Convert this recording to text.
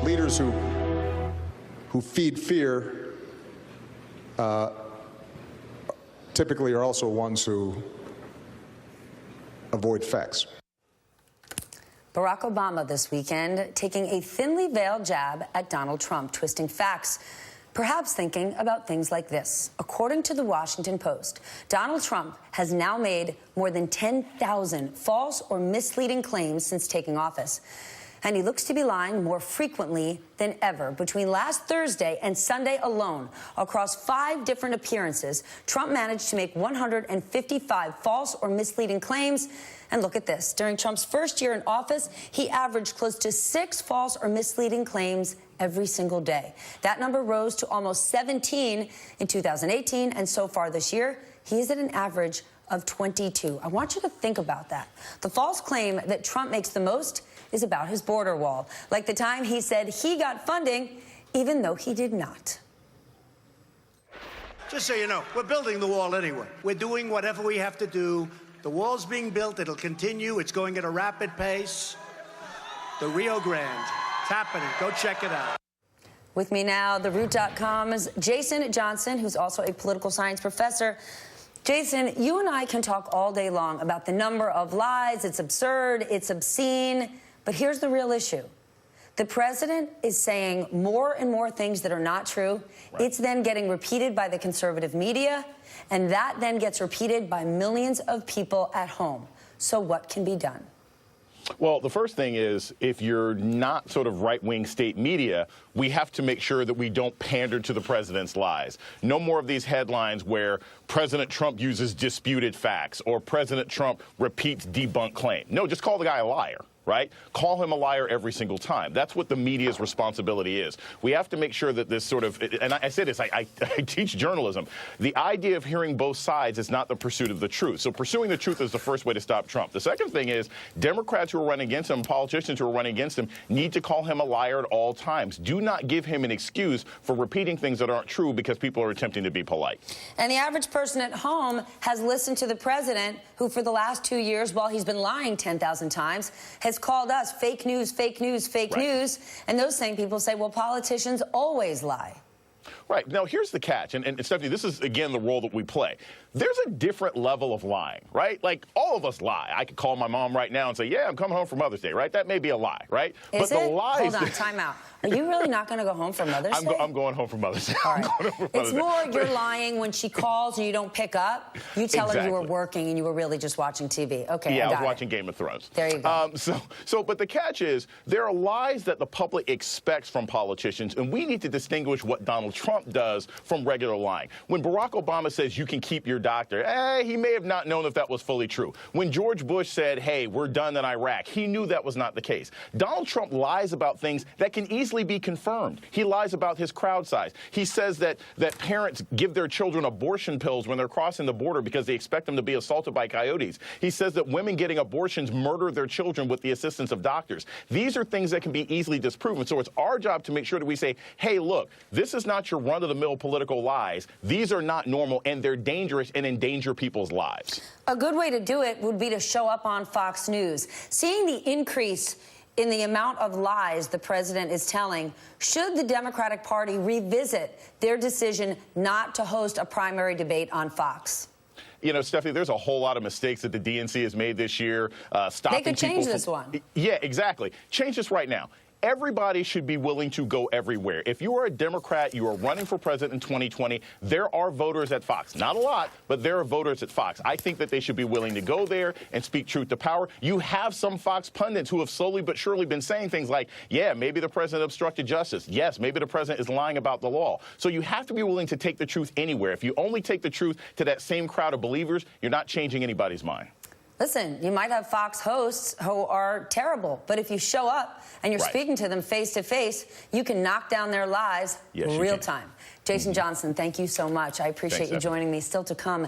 leaders who feed fear typically are also ones who avoid facts. Barack Obama this weekend taking a thinly veiled jab at Donald Trump, twisting facts, perhaps thinking about things like this. According to the Washington Post, Donald Trump has now made more than 10,000 false or misleading claims since taking office. And he looks to be lying more frequently than ever. Between last Thursday and Sunday alone, across 5 different appearances, Trump managed to make 155 false or misleading claims. And look at this. During Trump's first year in office, he averaged close to 6 false or misleading claims every single day. That number rose to almost 17 in 2018, and so far this year, he is at an average of 22. I want you to think about that. The false claim that Trump makes the most is about his border wall, like the time he said he got funding, even though he did not. Just so you know, we're building the wall anyway. We're doing whatever we have to do. The wall's being built. It'll continue. It's going at a rapid pace. The Rio Grande. It's happening. Go check it out. With me now, TheRoot.com's Jason Johnson, who's also a political science professor. Jason, you and I can talk all day long about the number of lies. It's absurd. It's obscene. But here's the real issue. The president is saying more and more things that are not true. Right. It's then getting repeated by the conservative media, and that then gets repeated by millions of people at home. So what can be done? Well, the first thing is, if you're not sort of right-wing state media, we have to make sure that we don't pander to the president's lies. No more of these headlines where President Trump uses disputed facts or President Trump repeats debunked claim. No, just call the guy a liar. Right? Call him a liar every single time. That's what the media's responsibility is. We have to make sure that this sort of, and I say this, I teach journalism. The idea of hearing both sides is not the pursuit of the truth. So pursuing the truth is the first way to stop Trump. The second thing is Democrats who are running against him, politicians who are running against him, need to call him a liar at all times. Do not give him an excuse for repeating things that aren't true because people are attempting to be polite. And the average person at home has listened to the president, who for the last 2 years, while he's been lying 10,000 times, has called us fake news, fake news, fake news. And those same people say, well, politicians always lie. Right. Now, here's the catch. And Stephanie, this is, again, the role that we play. There's a different level of lying, right? Like, all of us lie. I could call my mom right now and say, yeah, I'm coming home for Mother's Day, right? That may be a lie, right? Is it? Hold on, time out. Are you really not going to go home for Mother's Day? I'm going home for Mother's Day. All right. It's more you're lying when she calls and you don't pick up. You tell her you were working and you were really just watching TV. Okay, yeah, I was watching Game of Thrones. There you go. But the catch is, there are lies that the public expects from politicians, and we need to distinguish what Donald Trump does from regular lying. When Barack Obama says you can keep your doctor, he may have not known if that was fully true. When George Bush said, hey, we're done in Iraq, he knew that was not the case. Donald Trump lies about things that can easily be confirmed. He lies about his crowd size. He says that parents give their children abortion pills when they're crossing the border because they expect them to be assaulted by coyotes. He says that women getting abortions murder their children with the assistance of doctors. These are things that can be easily disproven. So it's our job to make sure that we say, hey, look, this is not your run-of-the-mill political lies. These are not normal, and they're dangerous and endanger people's lives. A good way to do it would be to show up on Fox News. Seeing the increase in the amount of lies the president is telling, should the Democratic Party revisit their decision not to host a primary debate on Fox? You know, Stephanie, there's a whole lot of mistakes that the DNC has made this year. Stopping they could change this one. Yeah, exactly. Change this right now. Everybody should be willing to go everywhere. If you are a Democrat, you are running for president in 2020, there are voters at Fox. Not a lot, but there are voters at Fox. I think that they should be willing to go there and speak truth to power. You have some Fox pundits who have slowly but surely been saying things like, yeah, maybe the president obstructed justice. Yes, maybe the president is lying about the law. So you have to be willing to take the truth anywhere. If you only take the truth to that same crowd of believers, you're not changing anybody's mind. Listen, you might have Fox hosts who are terrible, but if you show up and you're speaking to them face to face, you can knock down their lies real time. Jason Johnson, thank you so much. I appreciate you joining me. Still to come.